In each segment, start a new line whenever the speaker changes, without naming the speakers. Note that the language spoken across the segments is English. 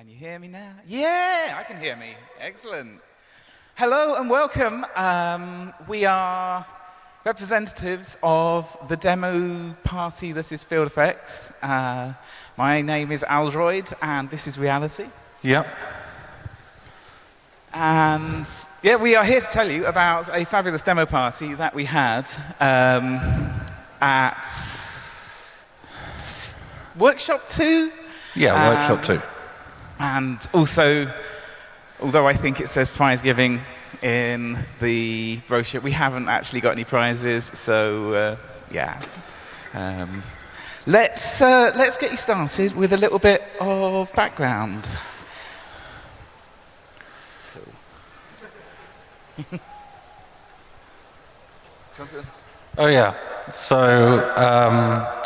Can you hear me now? Yeah, I can hear me. Excellent. Hello and welcome. We are representatives of the demo party that is Field Effects. My name is Aldroyd and this is Reality.
Yep.
And yeah, we are here to tell you about a fabulous demo party that we had at Workshop 2.
Yeah, Workshop 2.
And also, although I think it says prize giving in the brochure, we haven't actually got any prizes, so yeah. Let's get you started with a little bit of background.
Oh yeah, so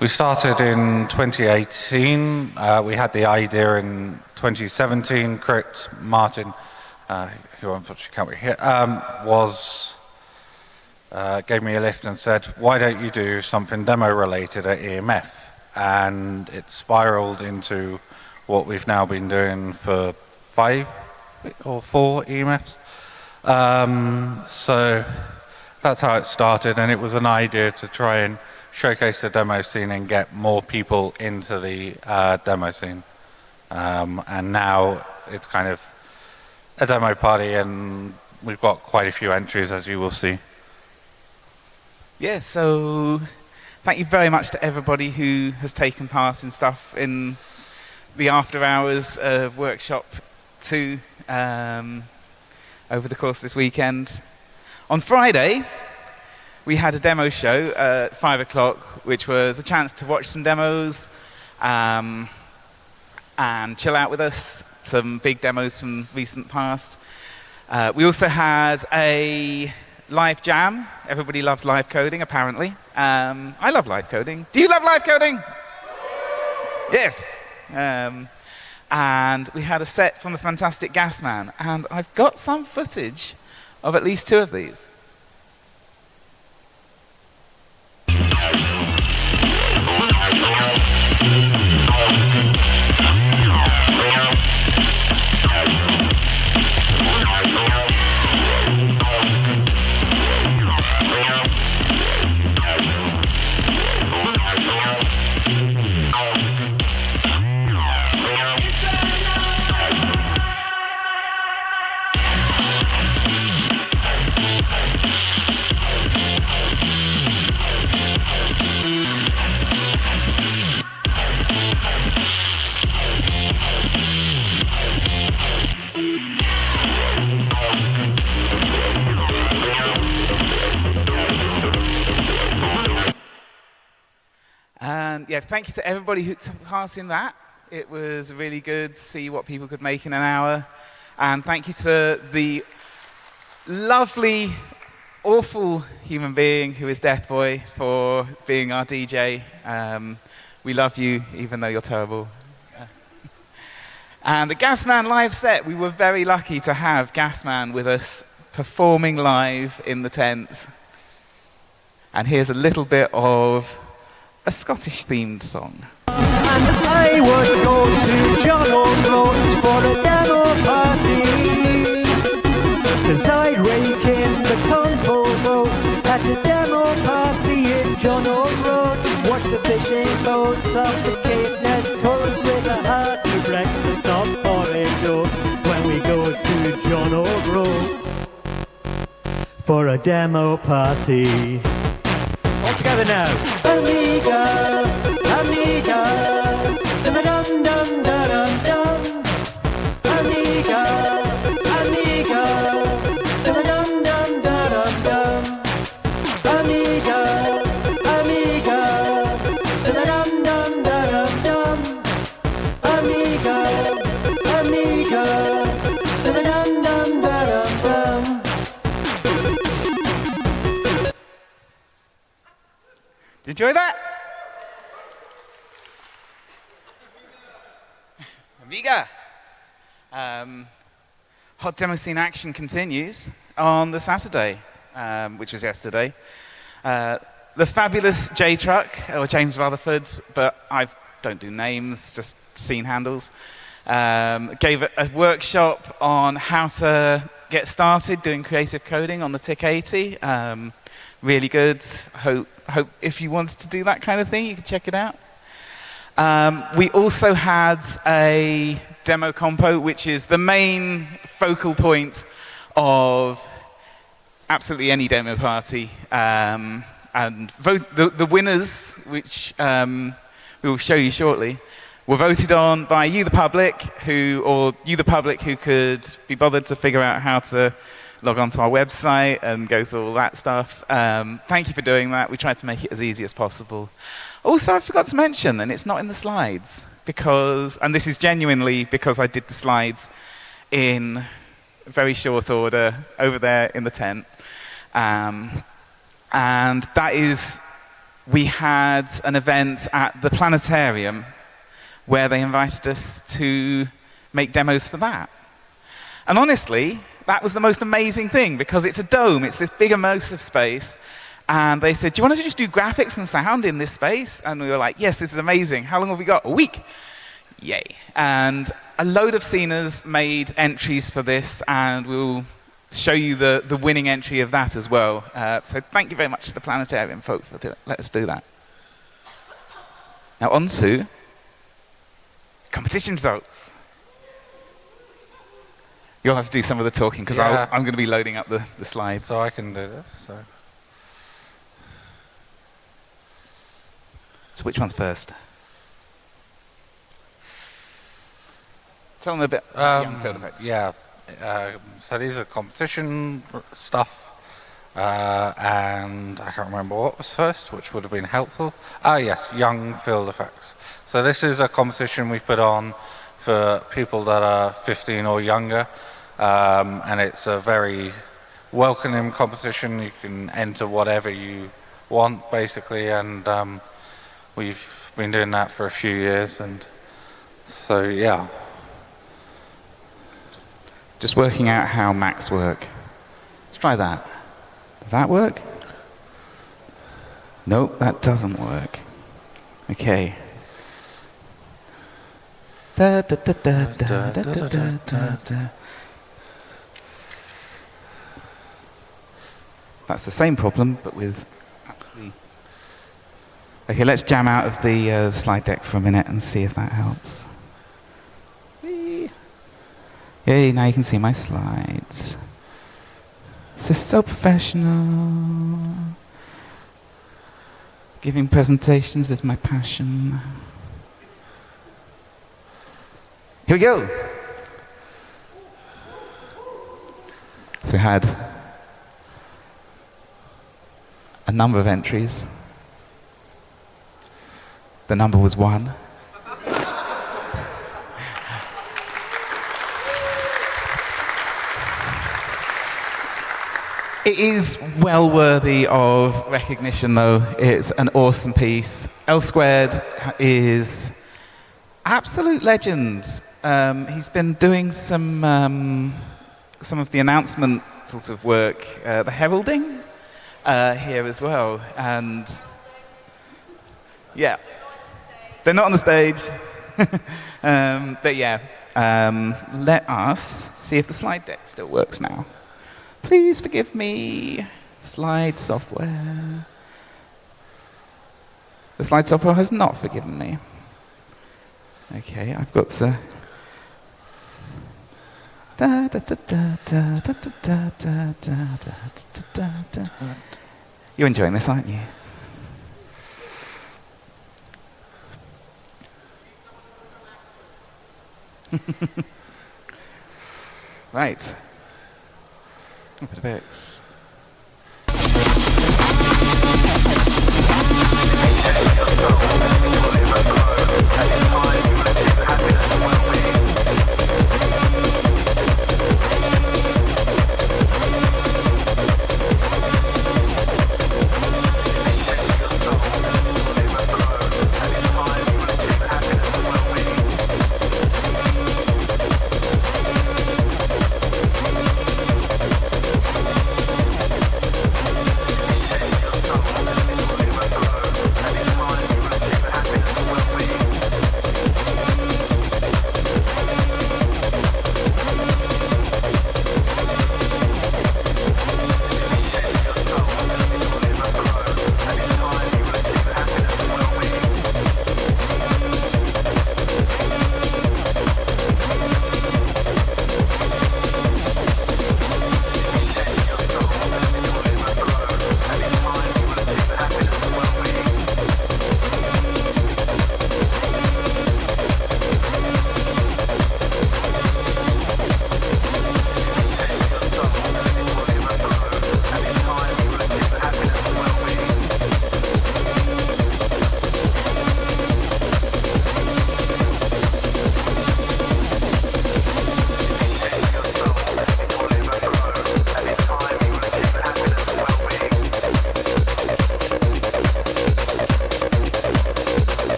we started in 2018, we had the idea in 2017. Correct, Martin, who unfortunately can't be here, gave me a lift and said, why don't you do something demo related at EMF? And it spiraled into what we've now been doing for 5 or 4 EMFs. So that's how it started, and it was an idea to try and showcase the demo scene and get more people into the demo scene. And now it's kind of a demo party, and we've got quite a few entries, as you will see.
Yeah, so thank you very much to everybody who has taken part in stuff in the after hours workshop 2 over the course of this weekend. On Friday, we had a demo show at 5 o'clock, which was a chance to watch some demos and chill out with us, some big demos from recent past. We also had a live jam. Everybody loves live coding, apparently. I love live coding. Do you love live coding? Yes. And we had a set from the fantastic Gasman, and I've got some footage of at least 2 of these. And yeah, thank you to everybody who took part in that. It was really good to see what people could make in an hour. And thank you to the lovely, awful human being who is Death Boy for being our DJ. We love you, even though you're terrible. And the Gasman live set, we were very lucky to have Gasman with us performing live in the tent. And here's a little bit of a Scottish-themed song.
And I would go to John O'Groats for a demo party, 'cause I'd rake in the convo boats at a demo party in John O'Groats. Watch the fishing boats off the Cape Ness coast with a hearty breakfast of porridge oats when we go to John O'Groats for a demo party. All together now. Amiga, amiga, dum dum dum dum dum. Amiga, amiga, dum dum dum dum dum. Amiga, amiga, dum dum dum dum. Amiga, amiga, dum dum dum dum.
Did you enjoy that? Amiga. Hot demo scene action continues on the Saturday, which was yesterday. The fabulous J-Truck, or James Rutherford, but I don't do names, just scene handles, Gave a workshop on how to get started doing creative coding on the TIC-80. Really good. Hope if you wanted to do that kind of thing, you can check it out. We also had a demo compo, which is the main focal point of absolutely any demo party. And the winners, which we will show you shortly, were voted on by you, the public, who could be bothered to figure out how to log onto our website and go through all that stuff. Thank you for doing that. We tried to make it as easy as possible. Also, I forgot to mention, and it's not in the slides, and this is genuinely because I did the slides in very short order over there in the tent. And that is, we had an event at the planetarium where they invited us to make demos for that. And honestly, that was the most amazing thing, because it's a dome, it's this big immersive space, and they said, do you want to just do graphics and sound in this space? And we were like, yes, this is amazing. How long have we got? A week. Yay. And a load of sceners made entries for this, and we'll show you the winning entry of that as well. So thank you very much to the planetarium folk for let us do that. Now on to competition results. You'll have to do some of the talking, because
Yeah.
I'm going to be loading up the slides.
So I can do this.
So which one's first? Tell them a bit about young field effects.
Yeah. So these are competition stuff, and I can't remember what was first, which would have been helpful. Yes, young field effects. So this is a competition we put on for people that are 15 or younger, and it's a very welcoming competition. You can enter whatever you want, basically, and we've been doing that for a few years, and so yeah.
Just working out how Macs work. Let's try that. Does that work? Nope, that doesn't work. Okay. Da, da, da, da, da, da, da, da, da. That's the same problem, but with absolutely. Okay, let's jam out of the slide deck for a minute and see if that helps. Whee. Yay, now you can see my slides. This is so professional. Giving presentations is my passion. Here we go. So we had a number of entries. The number was 1. It is well worthy of recognition, though. It's an awesome piece. L Squared is absolute legend. He's been doing some of the announcement sort of work, the heralding here as well, and yeah, they're not on the stage, but yeah. Let us see if the slide deck still works now. Please forgive me. Slide software. The slide software has not forgiven me. Okay, I've got to. Da, da, da, da, da, da, da, da, da, da, da, da. You're enjoying this, aren't you? Right. A bit of X.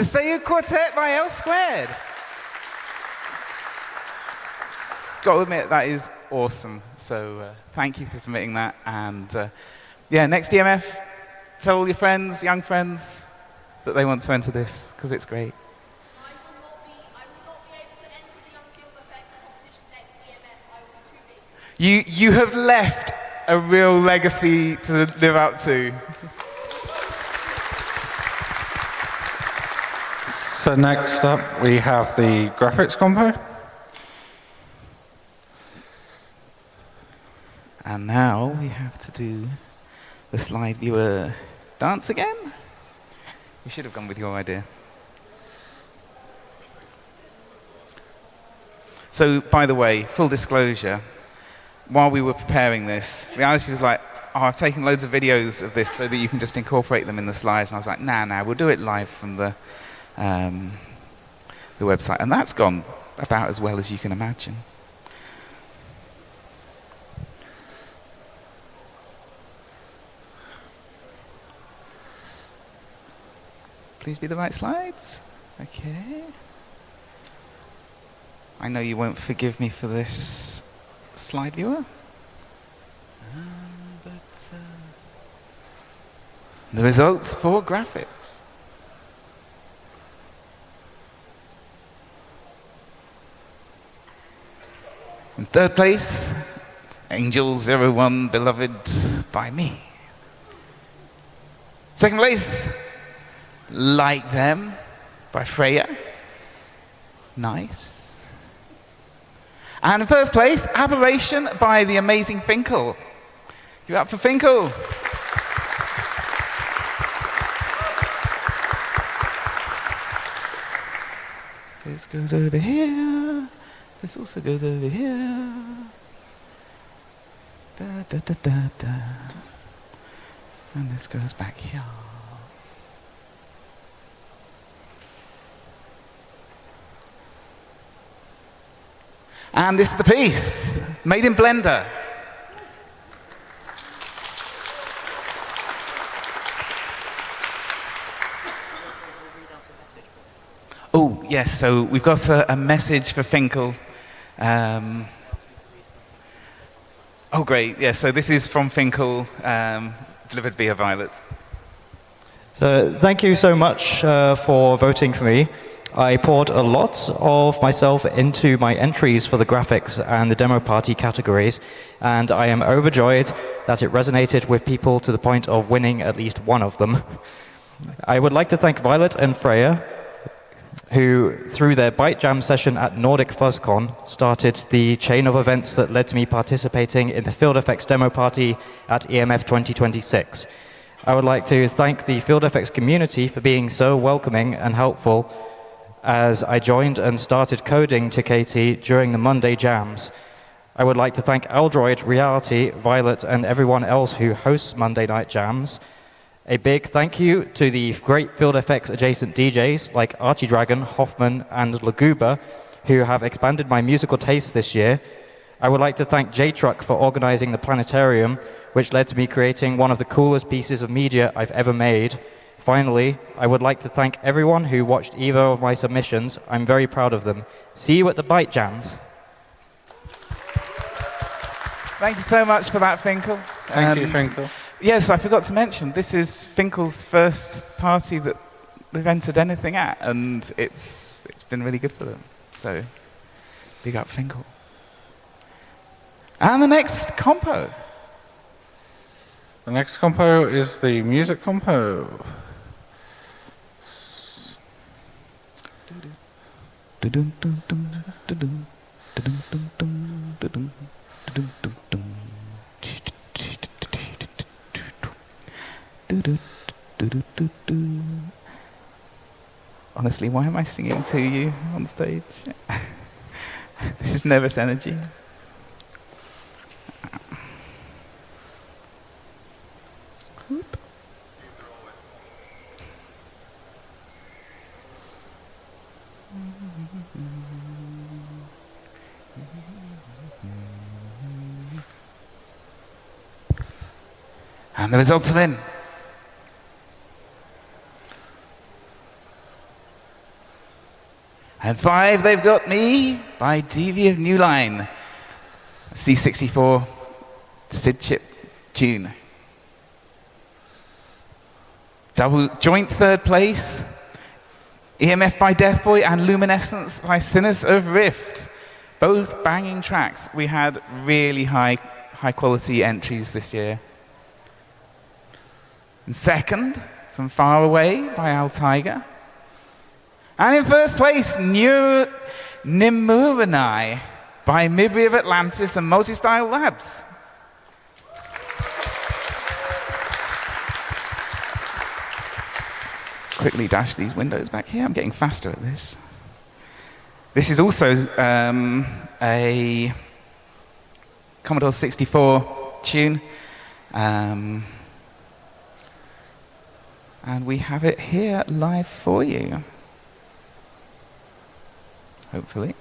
The Seiyu Quartet by L Squared. Got to admit, that is awesome. So thank you for submitting that. And yeah, next EMF, tell all your friends, young friends, that they want to enter this, because it's great.
I will not be able to enter the Young Field Effects competition next EMF. I will be too big.
You have left a real legacy to live up to.
So next up, we have the graphics compo.
And now we have to do the slide viewer dance again. We should have gone with your idea. So, by the way, full disclosure, while we were preparing this, reality was like, oh, I've taken loads of videos of this so that you can just incorporate them in the slides. And I was like, nah, we'll do it live from the website. And that's gone about as well as you can imagine. Please be the right slides. Okay. I know you won't forgive me for this slide viewer. The results for graphics. In third place, Angel 01, beloved by me. Second place, Like Them by Freya. Nice. And in first place, Aberration by the amazing Finkel. Give it up for Finkel. This goes over here. This also goes over here. Da, da, da, da, da. And this goes back here. And this is the piece, made in Blender. Oh, yes, so we've got a message for Finkel. Oh, great, yeah, so this is from Finkel, delivered via Violet.
So thank you so much for voting for me. I poured a lot of myself into my entries for the graphics and the demo party categories, and I am overjoyed that it resonated with people to the point of winning at least one of them. I would like to thank Violet and Freya, who, through their Byte Jam session at Nordic FuzzCon, started the chain of events that led to me participating in the Field Effects demo party at EMF 2026. I would like to thank the Field Effects community for being so welcoming and helpful as I joined and started coding to KT during the Monday jams. I would like to thank Aldroid, Reality, Violet, and everyone else who hosts Monday night jams. A big thank you to the great Field Effects adjacent DJs like Archie Dragon, Hoffman, and Laguba, who have expanded my musical taste this year. I would like to thank J-Truck for organizing the planetarium, which led to me creating one of the coolest pieces of media I've ever made. Finally, I would like to thank everyone who watched either of my submissions. I'm very proud of them. See you at the Byte Jams.
Thank you so much for that, Finkel.
Thank you, Finkel.
Yes, I forgot to mention, this is Finkel's first party that they've entered anything at, and it's been really good for them. So, big up Finkel. And the next compo.
The next compo is the music compo.
Honestly, why am I singing to you on stage? This is nervous energy. And the results are in. And 5, They've Got Me by DV of New Line. C64 SID chip tune. Double joint third place, EMF by Death Boy and Luminescence by Sinners of Rift. Both banging tracks. We had really high quality entries this year. And second, From Far Away by Al Tiger. And in first place, Nimuranai by Mibri of Atlantis and Multi-Style Labs. Quickly dash these windows back here. I'm getting faster at this. This is also a Commodore 64 tune. And we have it here live for you. Hopefully.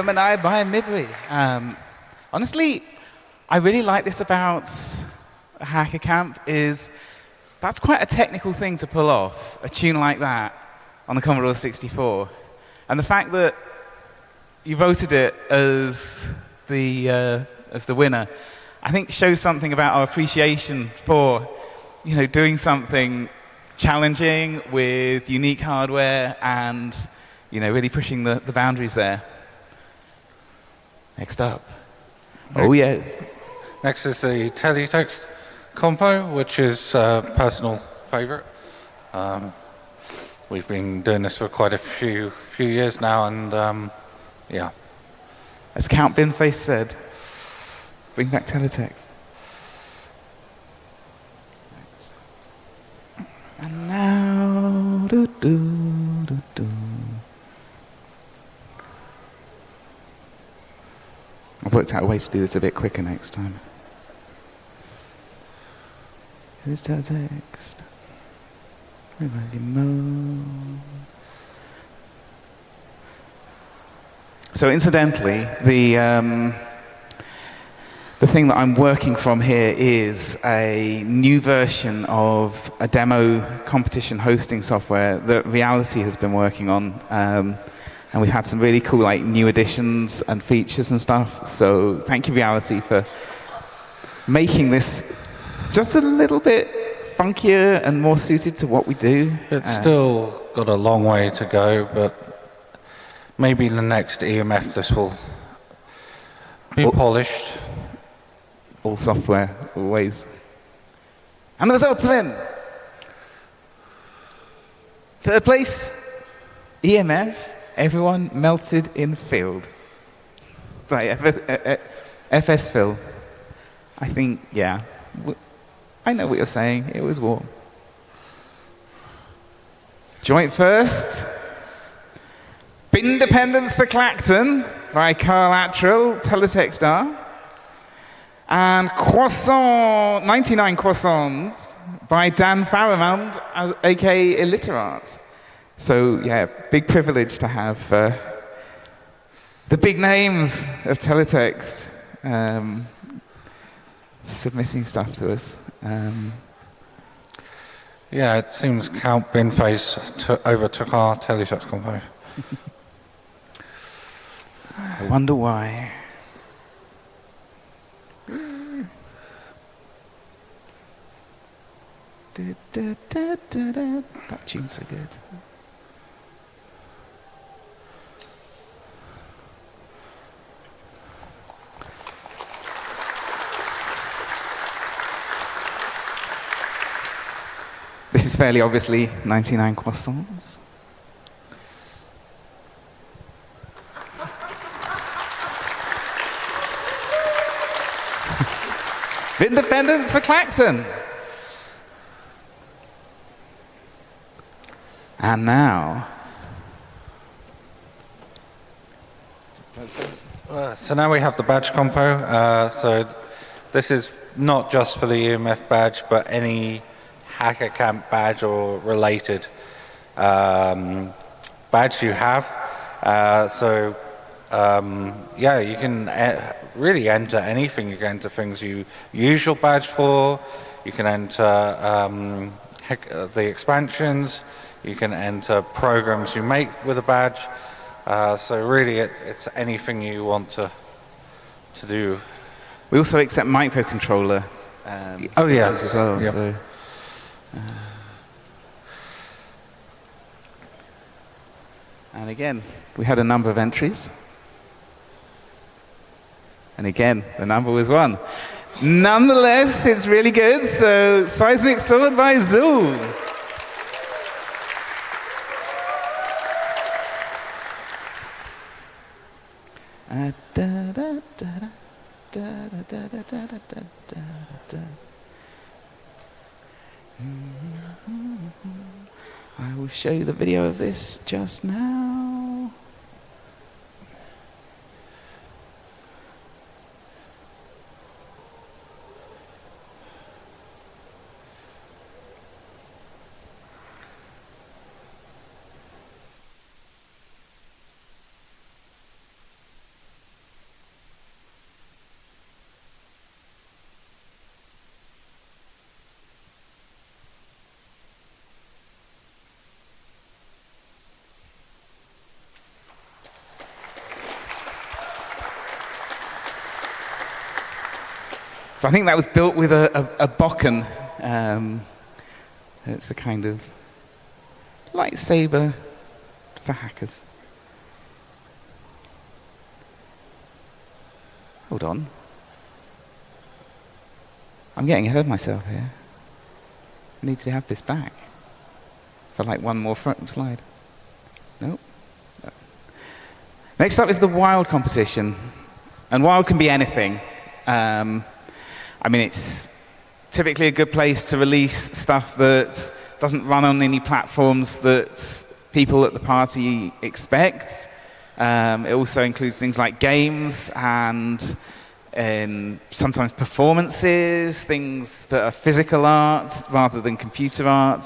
Nimuranai by Mibri. Honestly, I really like this about a Hacker Camp is that's quite a technical thing to pull off, a tune like that on the Commodore 64. And the fact that you voted it as the winner, I think shows something about our appreciation for, doing something challenging with unique hardware and, really pushing the boundaries there. Next up. Oh, yes.
Next is the teletext compo, which is a personal favorite. We've been doing this for quite a few years now, and yeah.
As Count Binface said, Bring back teletext. And now, I've worked out a way to do this a bit quicker next time. Who's teletext? Everybody mode. So incidentally, the thing that I'm working from here is a new version of a demo competition hosting software that Reality has been working on. And we've had some really cool new additions and features and stuff. So thank you, Reality, for making this just a little bit funkier and more suited to what we do.
It's still got a long way to go, but maybe the next EMF this will be polished.
All software, always. And the results are in. Third place, EMF, everyone melted in field. Sorry, FS Phil. I think, yeah. I know what you're saying, it was warm. Joint first. Independence for Clacton by Carl Attrell, Teletext R. And Croissant, 99 Croissants by Dan Faramond, aka Illiterate. So yeah, big privilege to have the big names of Teletext submitting stuff to us.
Yeah, it seems Count Binface overtook our Teletext compo.
I wonder why. That tune's so good. This is fairly obviously 99 Croissants. Independence for Clacton. And now.
So now we have the badge compo. So this is not just for the EMF badge, but any Hacker Camp badge or related badge you have. Yeah, you can really enter anything. You can enter things you use your badge for. You can enter the expansions. You can enter programs you make with a badge. So really, it's anything you want to do.
We also accept microcontroller.
Oh yeah,
as well.
Yep.
So, and again, we had a number of entries. And again, the number was 1. Nonetheless, it's really good. So, Seismic Sword by Zool. I will show you the video of this just now. So I think that was built with a Bokken. It's a kind of lightsaber for hackers. Hold on. I'm getting ahead of myself here. I need to have this back for one more front slide. Nope. No. Next up is the wild competition. And wild can be anything. I mean, it's typically a good place to release stuff that doesn't run on any platforms that people at the party expect. It also includes things like games and sometimes performances, things that are physical art rather than computer art.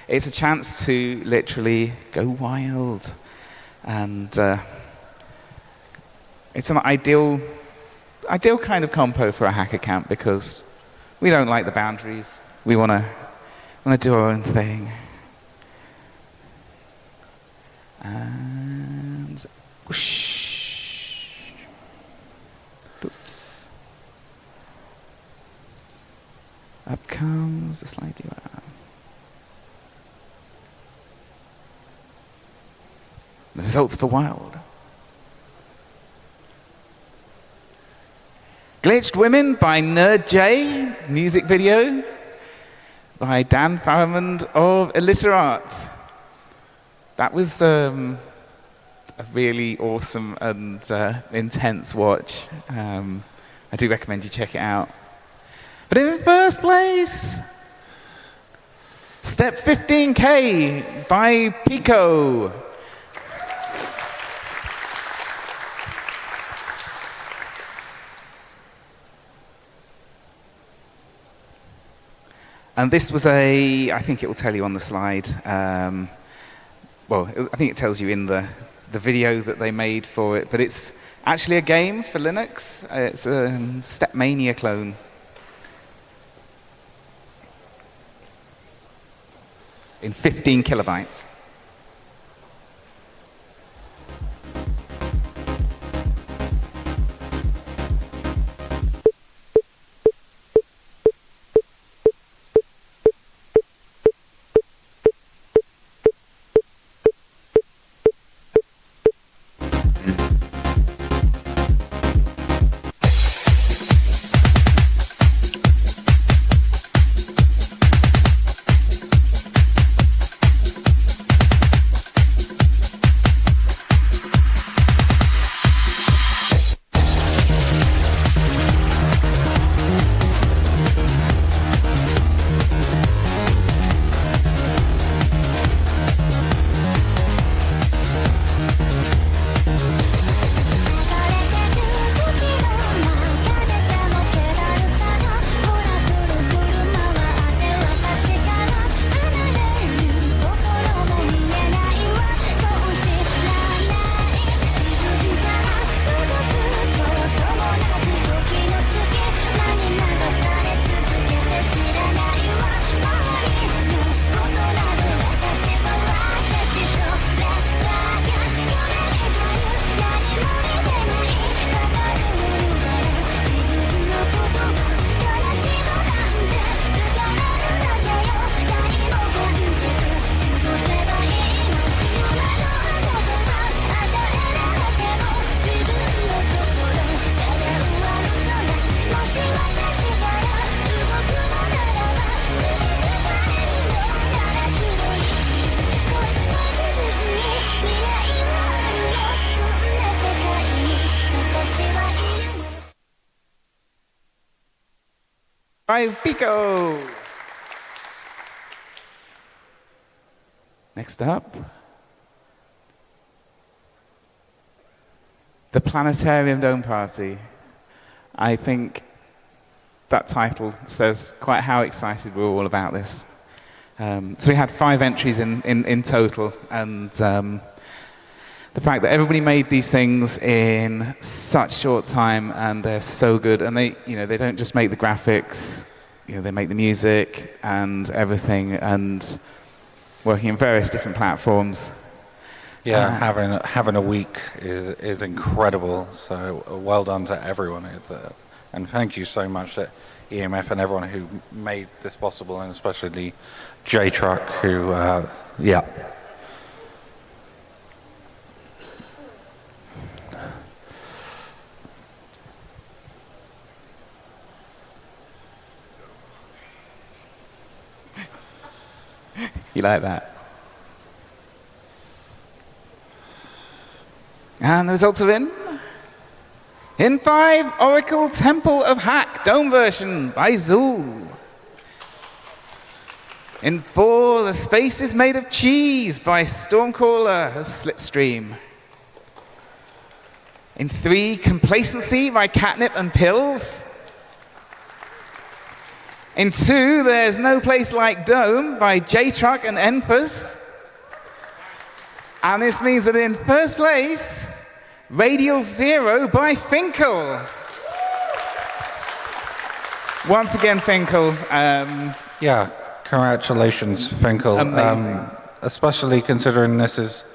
It's a chance to literally go wild. And it's an ideal kind of compo for a hacker camp because we don't like the boundaries. We want to do our own thing. And whoosh. Oops. Up comes the slide viewer. The results for Wild. Glitched Women by Nerd J, music video by Dan Farramond of Elissa Art. That was a really awesome and intense watch. I do recommend you check it out. But in first place, Step 15K by Pico. And this was I think it will tell you on the slide, well, I think it tells you in the video that they made for it, but it's actually a game for Linux. It's a Stepmania clone. In 15 kilobytes. By Pico. Next up, the Planetarium Dome Party. I think that title says quite how excited we're all about this. So we had 5 entries in total, and the fact that everybody made these things in such short time, and they're so good, and they don't just make the graphics, they make the music and everything, and working in various different platforms.
Yeah, having a week is incredible. So well done to everyone. And thank you so much to EMF and everyone who made this possible, and especially J-Truck, who, yeah.
You like that? And the results are in. In 5, Oracle Temple of Hack, Dome version by Zool. In 4, The Space is Made of Cheese by Stormcaller of Slipstream. In 3, Complacency by Catnip and Pills. In 2, There's No Place Like Dome by J-Truck and Enfers. And this means that in first place, Radial Zero by Finkel. Once again, Finkel.
Yeah, congratulations, Finkel.
Amazing.
Especially considering this is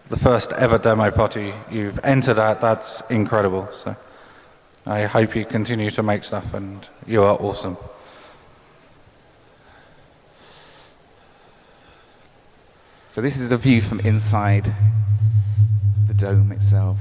the first ever demo party you've entered at, that's incredible. So I hope you continue to make stuff, and you are awesome.
So this is a view from inside the dome itself.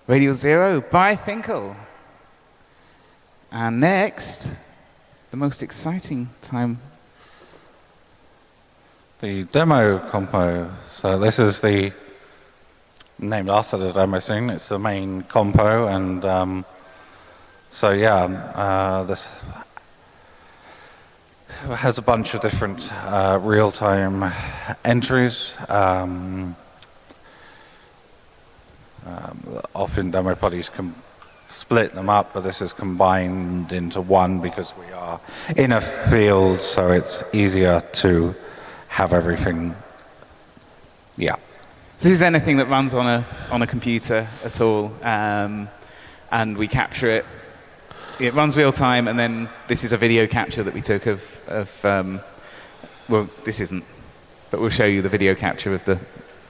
Radio Zero by Finkel. And next, the most exciting time.
The demo compo. So this is the named after the demo scene. It's the main compo, and so yeah, this has a bunch of different real-time entries. Often demo parties can split them up, but this is combined into one because we are in a field, so it's easier to have everything. Yeah.
This is anything that runs on a computer at all, and we capture it. It runs real time, and then this is a video capture that we took of well, this isn't, but we'll show you the video capture of the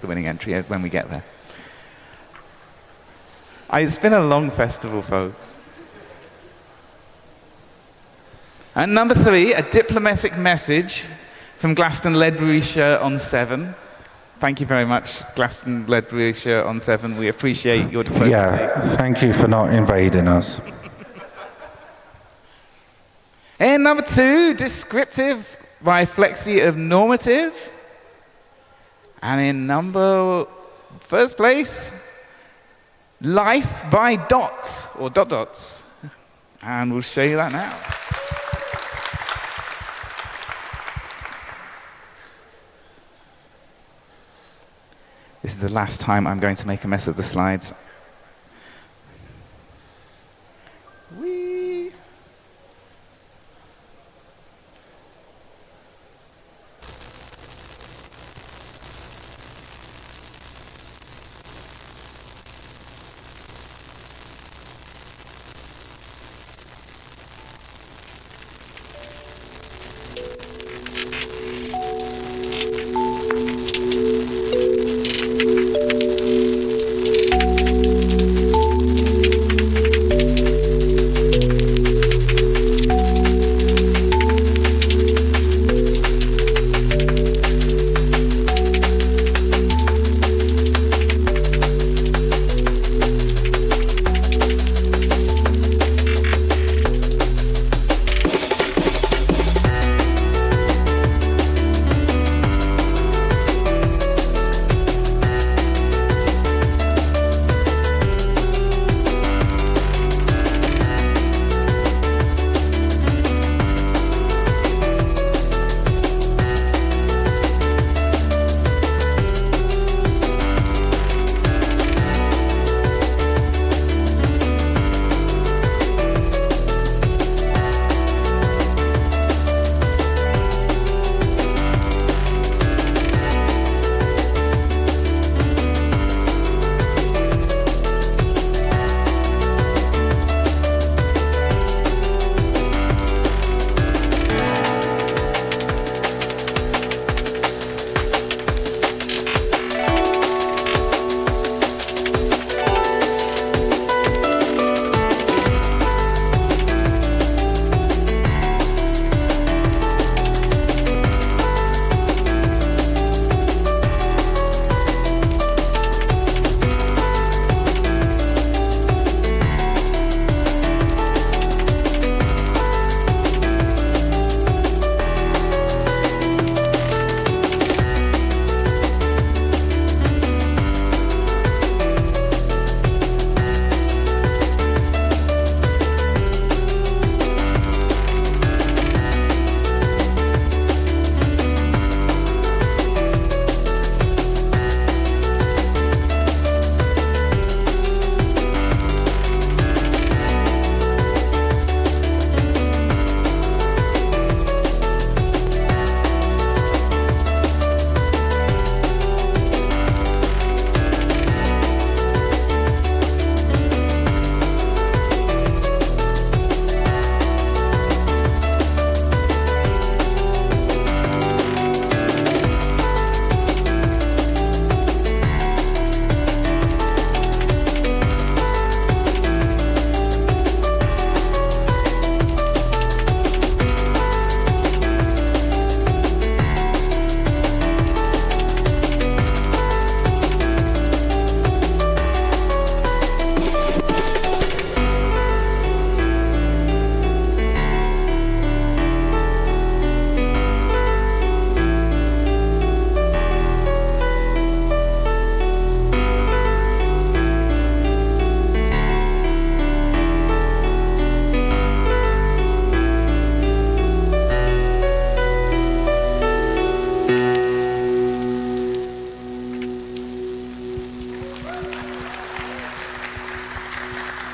winning entry when we get there. It's been a long festival, folks. And number 3, a diplomatic message from Glaston Ledburyshire on 7. Thank you very much, Glaston Ledburyshire on 7. We appreciate your diplomacy.
Yeah, thank you for not invading us.
And number 2, descriptive by Flexi of normative. And in first place, Life by dots, or dot dots. And we'll show you that now. This is the last time I'm going to make a mess of the slides. Whee!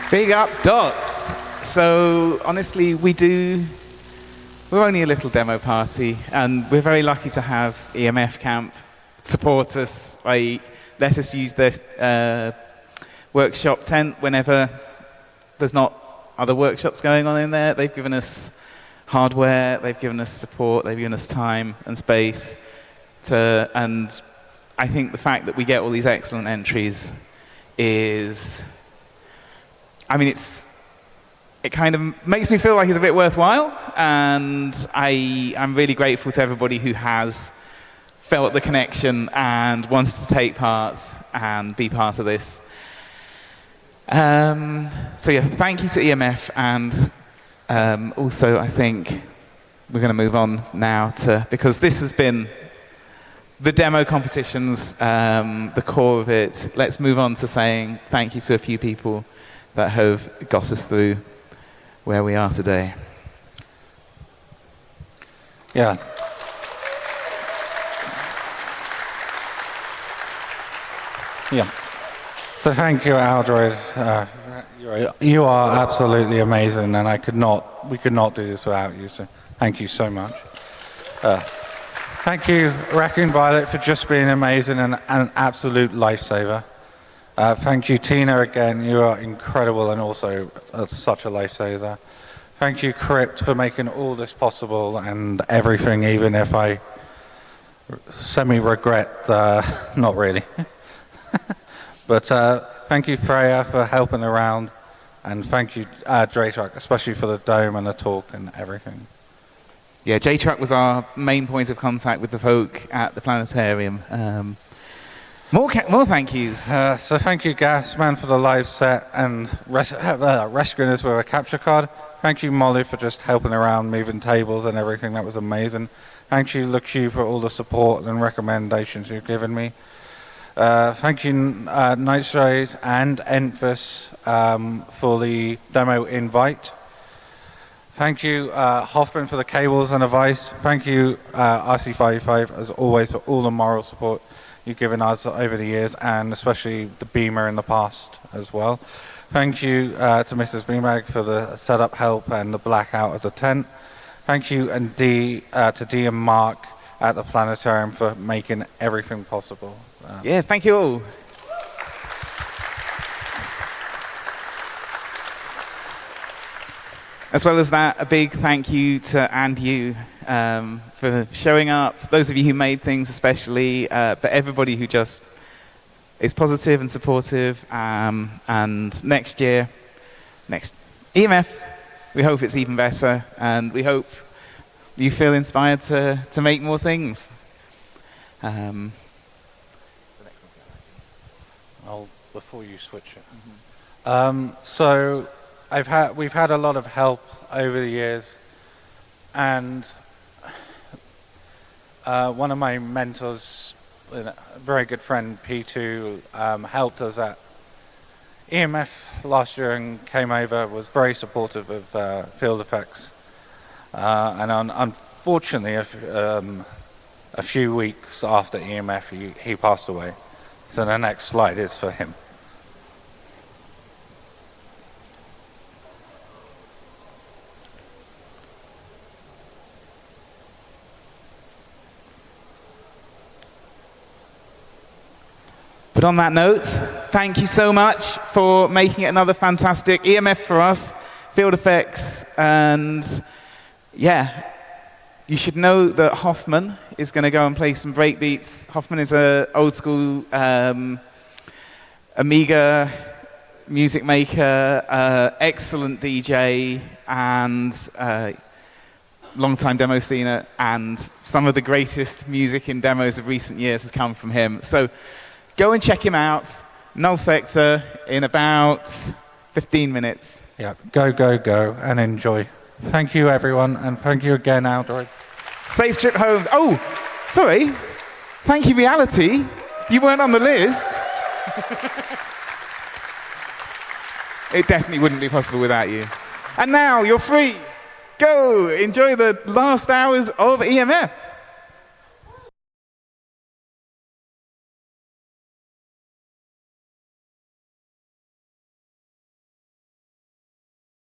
Big up dots. So honestly, we're only a little demo party, and we're very lucky to have EMF Camp support us, let us use their workshop tent whenever there's not other workshops going on in there. They've given us hardware, they've given us support, they've given us time and space and I think the fact that we get all these excellent entries is, I mean, it kind of makes me feel like it's a bit worthwhile, and I'm really grateful to everybody who has felt the connection and wants to take part and be part of this. So yeah, thank you to EMF, and also I think we're going to move on now because this has been the demo competitions, the core of it. Let's move on to saying thank you to a few people that have got us through where we are today.
Yeah. Yeah. So thank you, Aldroyd. You are absolutely amazing, and we could not do this without you. So thank you so much. Thank you, Raccoon Violet, for just being amazing and an absolute lifesaver. Thank you, Tina, again. You are incredible and also such a lifesaver. Thank you, Crypt, for making all this possible and everything, even if I semi-regret, not really. But thank you, Freya, for helping around. And thank you, Draytruck, especially for the dome and the talk and everything.
Yeah, J-Truck was our main point of contact with the folk at the planetarium. More thank yous.
So thank you, Gasman, for the live set and rescuing us with a capture card. Thank you, Molly, for just helping around, moving tables and everything. That was amazing. Thank you, Luxu, for all the support and recommendations you've given me. Thank you, Nightstride and Enfys, for the demo invite. Thank you, Hoffman, for the cables and advice. Thank you, RC55, as always, for all the moral support you've given us over the years, and especially the Beamer in the past as well. Thank you to Mrs. Beanbag for the setup help and the blackout of the tent. Thank you to Dee and Mark at the planetarium for making everything possible.
Yeah, thank you all. As well as that, a big thank you to you for showing up. Those of you who made things especially, but everybody who just is positive and supportive. And next year, next EMF, we hope it's even better. And we hope you feel inspired to make more things.
Before you switch it. So we've had a lot of help over the years, and one of my mentors, a very good friend, P2, helped us at EMF last year and came over, was very supportive of field effects, and unfortunately a few weeks after EMF he passed away. So the next slide is for him.
But on that note, thank you so much for making it another fantastic EMF for us, field effects, and yeah, you should know that Hoffman is going to go and play some breakbeats. Hoffman is an old school Amiga music maker, excellent DJ, and long-time demo scene, and some of the greatest music in demos of recent years has come from him. So go and check him out. Null Sector in about 15 minutes.
Yeah, go, and enjoy. Thank you, everyone, and thank you again, Aldroyd.
Safe trip home. Oh, sorry. Thank you, Reality. You weren't on the list. It definitely wouldn't be possible without you. And now you're free. Go, enjoy the last hours of EMF.